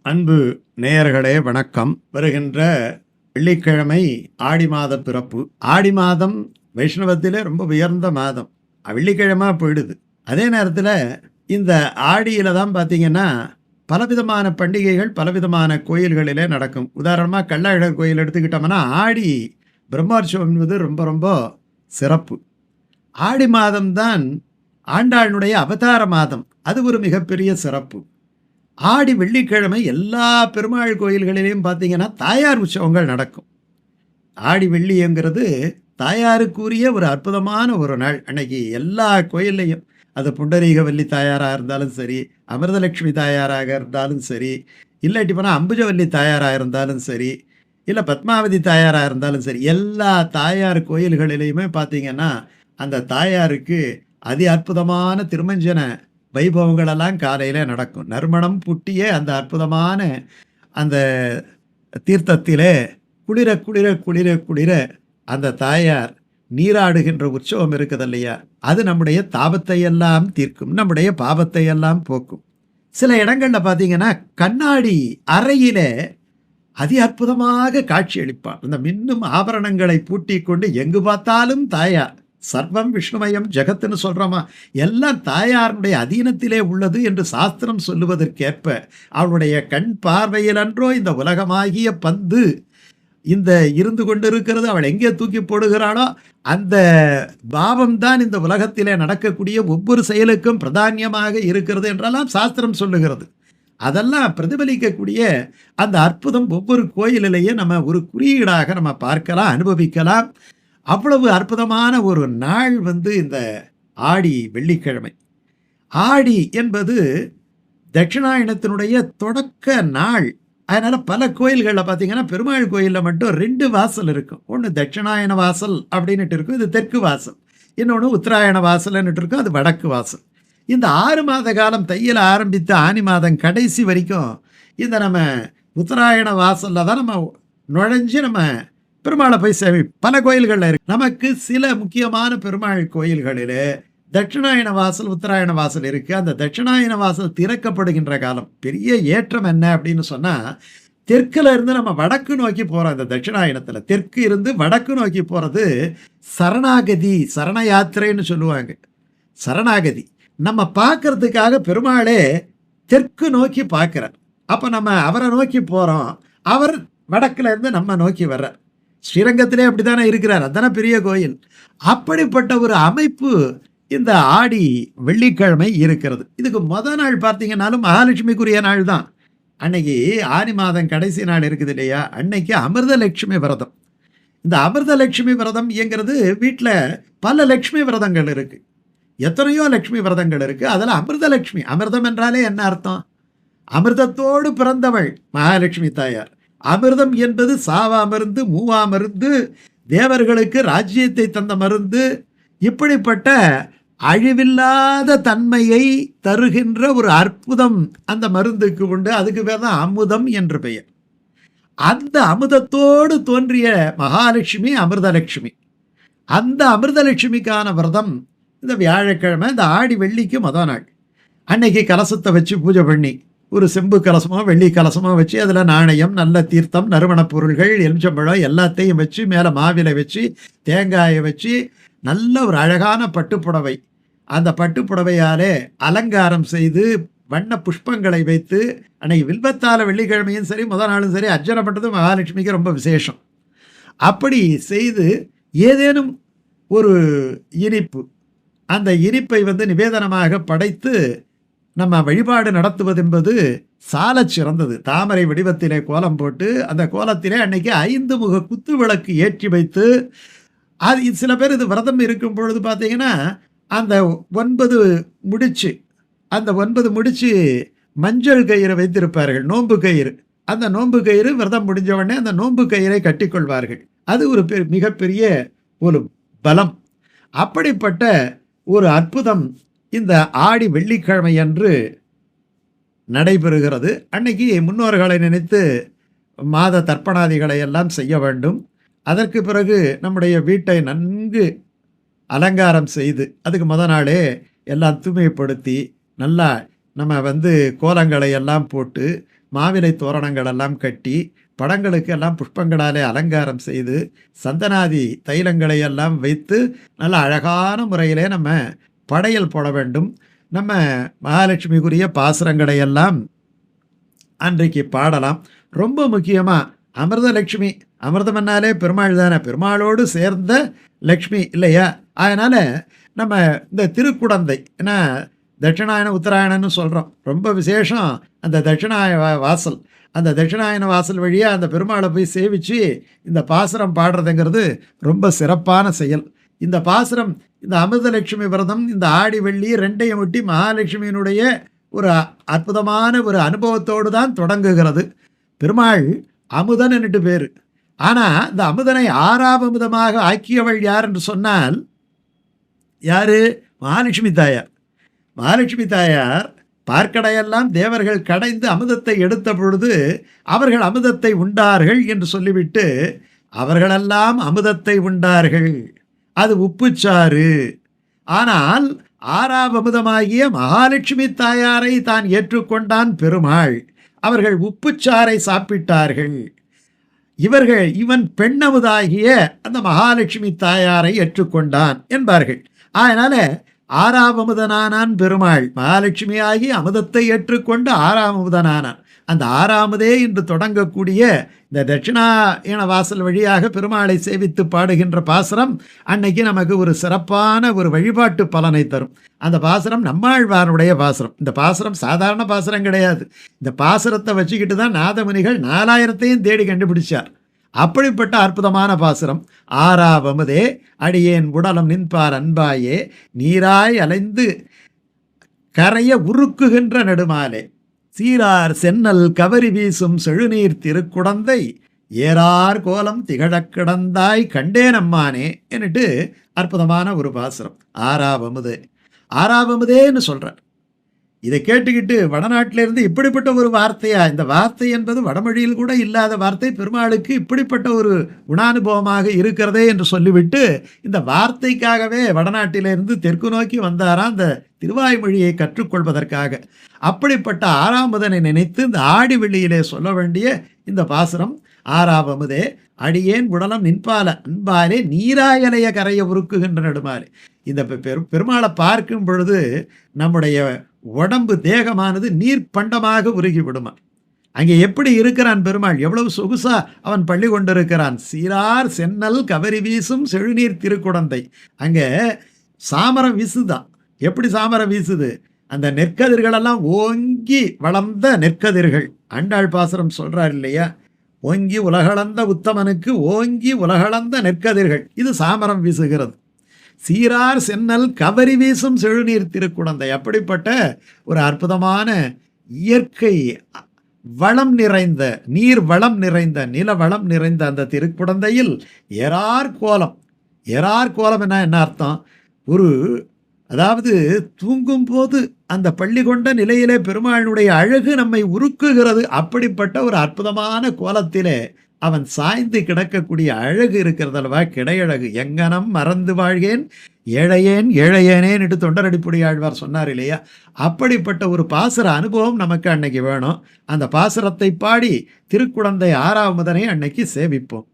அன்பு நேயர்களே வணக்கம். வருகின்ற வெள்ளிக்கிழமை ஆடி மாத பிறப்பு. ஆடி மாதம் வைஷ்ணவத்திலே ரொம்ப உயர்ந்த மாதம். வெள்ளிக்கிழமை போயிடுது. அதே நேரத்தில் இந்த ஆடியில் தான் பார்த்தீங்கன்னா பலவிதமான பண்டிகைகள் பலவிதமான கோயில்களிலே நடக்கும். உதாரணமாக கள்ளழகர் கோயில் எடுத்துக்கிட்டோம்னா ஆடி பிரம்மோற்சவம் என்பது ரொம்ப ரொம்ப சிறப்பு. ஆடி மாதம்தான் ஆண்டாளுடைய அவதார மாதம். அது ஒரு மிகப்பெரிய சிறப்பு. ஆடி வெள்ளிக்கிழமை எல்லா பெருமாள் கோயில்களிலையும் பார்த்தீங்கன்னா தாயார் உற்சவங்கள் நடக்கும். ஆடி வெள்ளிங்கிறது தாயாருக்குரிய ஒரு அற்புதமான ஒரு நாள். அன்னைக்கு எல்லா கோயில்லையும் அது புண்டரீகவல்லி தாயாராக இருந்தாலும் சரி, அமிர்தலட்சுமி தாயாராக இருந்தாலும் சரி, இல்லாட்டி போனால் அம்புஜவல்லி தாயாராக இருந்தாலும் சரி, இல்லை பத்மாவதி தாயாராக இருந்தாலும் சரி, எல்லா தாயார் கோயில்களிலையுமே பார்த்தீங்கன்னா அந்த தாயாருக்கு அதி அற்புதமான திருமஞ்சன வைபவங்களெல்லாம் காலையில் நடக்கும். நறுமணம் புட்டிய அந்த அற்புதமான அந்த தீர்த்தத்திலே குளிர குளிர குளிர குளிர அந்த தாயார் நீராடுகின்ற உற்சவம் இருக்குது இல்லையா, அது நம்முடைய தாபத்தை எல்லாம் தீர்க்கும், நம்முடைய பாவத்தை எல்லாம் போக்கும். சில இடங்களில் பார்த்தீங்கன்னா கண்ணாடி அறையிலே அதி அற்புதமாக காட்சி அளிப்பார். அந்த மின்னும் ஆபரணங்களை பூட்டி கொண்டு எங்கு பார்த்தாலும் தாயார். சர்வம் விஷ்ணுமயம் ஜெகத்துன்னு சொல்கிறோமா, எல்லாம் தாயாருடைய அதீனத்திலே உள்ளது என்று சாஸ்திரம் சொல்லுவதற்கேற்ப அவளுடைய கண் பார்வையில் அன்றோ இந்த உலகமாகிய பந்து இந்த இருந்து கொண்டிருக்கிறது. அவள் எங்கே தூக்கி போடுகிறாளோ அந்த பாவம்தான் இந்த உலகத்திலே நடக்கக்கூடிய ஒவ்வொரு செயலுக்கும் பிரதானியமாக இருக்கிறது என்றெல்லாம் சாஸ்திரம் சொல்லுகிறது. அதெல்லாம் பிரதிபலிக்கக்கூடிய அந்த அற்புதம் ஒவ்வொரு கோயிலிலேயே நம்ம ஒரு குறியீடாக நம்ம பார்க்கலாம், அனுபவிக்கலாம். அவ்வளவு அற்புதமான ஒரு நாள் இந்த ஆடி வெள்ளிக்கிழமை. ஆடி என்பது தட்சிணாயனத்தினுடைய தொடக்க நாள். அதனால் பல கோயில்களில் பார்த்தீங்கன்னா பெருமாள் கோயிலில் மட்டும் 2 வாசல் இருக்கும். ஒன்று தட்சிணாயன வாசல் அப்படின்னுட்டு இருக்கும், இது தெற்கு வாசல். இன்னொன்று உத்தராயண வாசல்ன்னுட்டு இருக்கும், அது வடக்கு வாசல். இந்த 6 மாத காலம் தையில் ஆரம்பித்த ஆனி மாதம் கடைசி வரைக்கும் இந்த நம்ம உத்தராயண வாசலில் தான் நம்ம நுழைஞ்சு நம்ம பெருமாளை போய் சேவை பல கோயில்களில் இருக்கு. நமக்கு சில முக்கியமான பெருமாள் கோயில்களில் தட்சிணாயன வாசல் உத்தராயண வாசல் இருக்குது. அந்த தட்சிணாயன வாசல் திறக்கப்படுகின்ற காலம் பெரிய ஏற்றம் என்ன அப்படின்னு சொன்னால், தெற்கில் இருந்து நம்ம வடக்கு நோக்கி போகிறோம். இந்த தட்சிணாயனத்தில் தெற்கு இருந்து வடக்கு நோக்கி போகிறது சரணாகதி, சரண யாத்திரைன்னு சொல்லுவாங்க. சரணாகதி நம்ம பார்க்கறதுக்காக பெருமாளே தெற்கு நோக்கி பார்க்குறார். அப்போ நம்ம அவரை நோக்கி போகிறோம், அவர் வடக்கில் இருந்து நம்ம நோக்கி வர்றார். ஸ்ரீரங்கத்திலே அப்படி தானே இருக்கிறார், அதுதானே பெரிய கோயில். அப்படிப்பட்ட ஒரு அமைப்பு இந்த ஆடி வெள்ளிக்கிழமை இருக்கிறது. இதுக்கு முதல் நாள் பார்த்தீங்கன்னாலும் மகாலட்சுமிக்குரிய நாள் தான். அன்னைக்கு ஆனி மாதம் கடைசி நாள் இருக்குது இல்லையா, அன்னைக்கு அமிர்தலட்சுமி விரதம். இந்த அமிர்தலட்சுமி விரதம் இயங்கிறது வீட்டில் பல லட்சுமி விரதங்கள் இருக்குது, எத்தனையோ லட்சுமி விரதங்கள் இருக்குது. அதில் அமிர்தலட்சுமி, அமிர்தம் என்றாலே என்ன அர்த்தம்? அமிர்தத்தோடு பிறந்தவள் மகாலட்சுமி தாயார். அமிர்தம் என்பது சாவா மருந்து, மூவா மருந்து, தேவர்களுக்கு ராஜ்யத்தை தந்த மருந்து. இப்படிப்பட்ட அழிவில்லாத தன்மையை தருகின்ற ஒரு அற்புதம் அந்த மருந்துக்கு உண்டு. அதுக்கு பேர் தான் அமுதம் என்று பெயர். அந்த அமுதத்தோடு தோன்றிய மகாலட்சுமி அமிர்தலட்சுமி. அந்த அமிர்தலட்சுமிக்கான விரதம் இந்த வியாழக்கிழமை, இந்த ஆடி வெள்ளிக்கு முதல் நாள். அன்னைக்கு கலசத்தை வச்சு பூஜை பண்ணி ஒரு செம்பு கலசமோ வெள்ளி கலசமோ வச்சு அதில் நாணயம், நல்ல தீர்த்தம், நறுமணப் பொருள்கள், எலுமிச்சம்பழம் எல்லாத்தையும் வச்சு மேலே மாவிலை வச்சு தேங்காயை வச்சு நல்ல ஒரு அழகான பட்டுப்புடவை, அந்த பட்டுப்புடவையாலே அலங்காரம் செய்து வண்ண புஷ்பங்களை வைத்து அன்னைக்கு வில்வத்தால வெள்ளிக்கிழமையும் சரி முதல் நாளும் சரி அர்ச்சனை பண்ணுறது மகாலட்சுமிக்கு ரொம்ப விசேஷம். அப்படி செய்து ஏதேனும் ஒரு இனிப்பு, அந்த இனிப்பை நிவேதனமாக படைத்து நம்ம வழிபாடு நடத்துவது என்பது சால சிறந்தது. தாமரை வடிவத்திலே கோலம் போட்டு அந்த கோலத்திலே அன்னைக்கு 5 முக குத்து விளக்கு ஏற்றி வைத்து, அது சில பேர் இது விரதம் இருக்கும் பொழுது பார்த்தீங்கன்னா அந்த 9 முடிச்சு, அந்த 9 முடிச்சு மஞ்சள் கயிறு வைத்திருப்பார்கள், நோன்பு கயிறு. அந்த நோன்பு கயிறு விரதம் முடிஞ்ச உடனே அந்த நோன்பு கயிறை கட்டிக்கொள்வார்கள். அது ஒரு மிகப்பெரிய ஒரு பலம். அப்படிப்பட்ட ஒரு அற்புதம் இந்த ஆடி வெள்ளிக்கிழமை அன்று நடைபெறுகிறது. அன்னைக்கு முன்னோர்களை நினைத்து மாத தர்ப்பணாதிகளை எல்லாம் செய்ய வேண்டும். அதற்கு பிறகு நம்முடைய வீட்டை நன்கு அலங்காரம் செய்து அதுக்கு முதல் நாளே எல்லாம் தூய்மைப்படுத்தி நல்லா நம்ம கோலங்களை எல்லாம் போட்டு மாவிலை தோரணங்கள் எல்லாம் கட்டி படங்களுக்கு எல்லாம் புஷ்பங்களாலே அலங்காரம் செய்து சந்தனாதி தைலங்களை எல்லாம் வைத்து நல்ல அழகான முறையிலே நம்ம படையல் போட வேண்டும். நம்ம மகாலட்சுமிக்குரிய பாசுரங்களை எல்லாம் அன்றைக்கு பாடலாம். ரொம்ப முக்கியமாக அமிர்தலட்சுமி, அமிர்தம்னாலே பெருமாள் தானே, பெருமாளோடு சேர்ந்த லக்ஷ்மி இல்லையா? அதனால் நம்ம இந்த திருக்குடந்தை, ஏன்னா தட்சிணாயன உத்தராயணன்னு சொல்கிறோம், ரொம்ப விசேஷம் அந்த தட்சிணாய வாசல். அந்த தட்சிணாயன வாசல் வழியாக அந்த பெருமாளை போய் சேவித்து இந்த பாசுரம் பாடுறதுங்கிறது ரொம்ப சிறப்பான செயல். இந்த பாசுரம் இந்த அமிர்தலட்சுமி விரதம் இந்த ஆடி வெள்ளி ரெண்டையும் ஒட்டி மகாலட்சுமியினுடைய ஒரு அற்புதமான ஒரு அனுபவத்தோடு தான் தொடங்குகிறது. பெருமாள் அமுதன் என்னட்டு பேர். ஆனால் இந்த அமுதனை ஆறாம் அமுதமாக ஆக்கியவள் யார் என்று சொன்னால் யார்? மகாலட்சுமி தாயார். மகாலட்சுமி தாயார் பார்க்கடையெல்லாம் தேவர்கள் கடைந்து அமுதத்தை எடுத்த பொழுது அவர்கள் அமுதத்தை உண்டார்கள் என்று சொல்லிவிட்டு அவர்களெல்லாம் அமுதத்தை உண்டார்கள், அது உப்புச்சாறு. ஆனால் ஆறாம் அமுதமாகிய மகாலட்சுமி தாயாரை தான் ஏற்றுக்கொண்டான் பெருமாள். அவர்கள் உப்புச்சாறை சாப்பிட்டார்கள். இவன் பெண்ணமுதாகிய அந்த மகாலட்சுமி தாயாரை ஏற்றுக்கொண்டான் என்பார்கள். அதனால ஆறாம் அமுதனானான் பெருமாள். மகாலட்சுமியாகி அமுதத்தை ஏற்றுக்கொண்டு ஆறாம் அமுதனானான். அந்த ஆறாமதே என்று தொடங்கக்கூடிய இந்த தட்சிணாயன வாசல் வழியாக பெருமாளை சேவித்து பாடுகின்ற பாசுரம் அன்னைக்கு நமக்கு ஒரு சிறப்பான ஒரு வழிபாட்டு பலனை தரும். அந்த பாசுரம் நம்மாழ்வாருடைய பாசுரம். இந்த பாசுரம் சாதாரண பாசுரம் கிடையாது. இந்த பாசுரத்தை வச்சுக்கிட்டு தான் நாதமுனிகள் 4000 தேடி கண்டுபிடிச்சார். அப்படிப்பட்ட அற்புதமான பாசுரம். ஆறாவமுதே அடியேன் உடலம் நின்பார் அன்பாயே, நீராய் அலைந்து கரைய உருக்குகின்ற நெடுமாலே, சீரார் சென்னல் கவரி வீசும் செழுநீர் திருக்குடந்தை, ஏறார் கோலம் திகழக் கிடந்தாய் கண்டேனம்மானே என்னட்டு அற்புதமான ஒரு பாசுரம். ஆறாவமுதே, ஆறாவமுதேன்னு சொல்கிறார். இதை கேட்டுக்கிட்டு வடநாட்டிலிருந்து இப்படிப்பட்ட ஒரு வார்த்தையா? இந்த வார்த்தை என்பது வடமொழியில் கூட இல்லாத வார்த்தை, பெருமாளுக்கு இப்படிப்பட்ட ஒரு குணானுபவமாக இருக்கிறதே என்று சொல்லிவிட்டு இந்த வார்த்தைக்காகவே வடநாட்டிலிருந்து தெற்கு நோக்கி வந்தாராம் அந்த திருவாய்மொழியை கற்றுக்கொள்வதற்காக. அப்படிப்பட்ட ஆறாமுதனை நினைத்து இந்த ஆடி வெள்ளியிலே சொல்ல வேண்டிய இந்த பாசுரம். ஆறாவமுதே அடியேன் உடலம் நின்பால அன்பாலே, நீராயலைய கரைய உருக்குகின்ற நெடுமாலே. இந்த பெருமாளை பார்க்கும் பொழுது நம்முடைய உடம்பு தேகமானது நீர் பண்டமாக உருகி விடுமா. அங்கே எப்படி இருக்கிறான் பெருமாள், எவ்வளவு சொகுசா அவன் பள்ளி கொண்டிருக்கிறான். சீரார் சென்னல் கவரி வீசும் செழுநீர் திருக்குடந்தை. அங்கே சாமரம் வீசுதான். எப்படி சாமரம் வீசுது? அந்த நெற்கதிர்களெல்லாம் ஓங்கி வளர்ந்த நெற்கதிர்கள். ஆண்டாள் பாசுரம் சொல்றார் இல்லையா, ஓங்கி உலகளந்த உத்தமனுக்கு ஓங்கி உலகளந்த நெற்கதிர்கள். இது சாமரம் வீசுகிறது. சீரார் சென்னல் கவரி வீசும் செழுநீர் திருக்குடந்தை. அப்படிப்பட்ட ஒரு அற்புதமான இயற்கை வளம் நிறைந்த, நீர் வளம் நிறைந்த, நில வளம் நிறைந்த அந்த திருக்குடந்தையில் ஏறார் கோலம். ஏறார் கோலம் என்ன அர்த்தம்? அதாவது தூங்கும் போது அந்த பள்ளி கொண்ட நிலையிலே பெருமாளுடைய அழகு நம்மை உருக்குகிறது. அப்படிப்பட்ட ஒரு அற்புதமான கோலத்திலே அவன் சாய்ந்து கிடக்கக்கூடிய அழகு இருக்கிறதல்வா, கிடையழகு. எங்கனம் மறந்து வாழ்கேன் ஏழையேன் ஏழையேனேன் என்று தொண்டரடிப்புடி ஆழ்வார் சொன்னார் இல்லையா? அப்படிப்பட்ட ஒரு பாசுர அனுபவம் நமக்கு அன்னைக்கு வேணும். அந்த பாசுரத்தை பாடி திருக்குடந்தை ஆறாவமுதனை அன்னைக்கு சேவிப்போம்.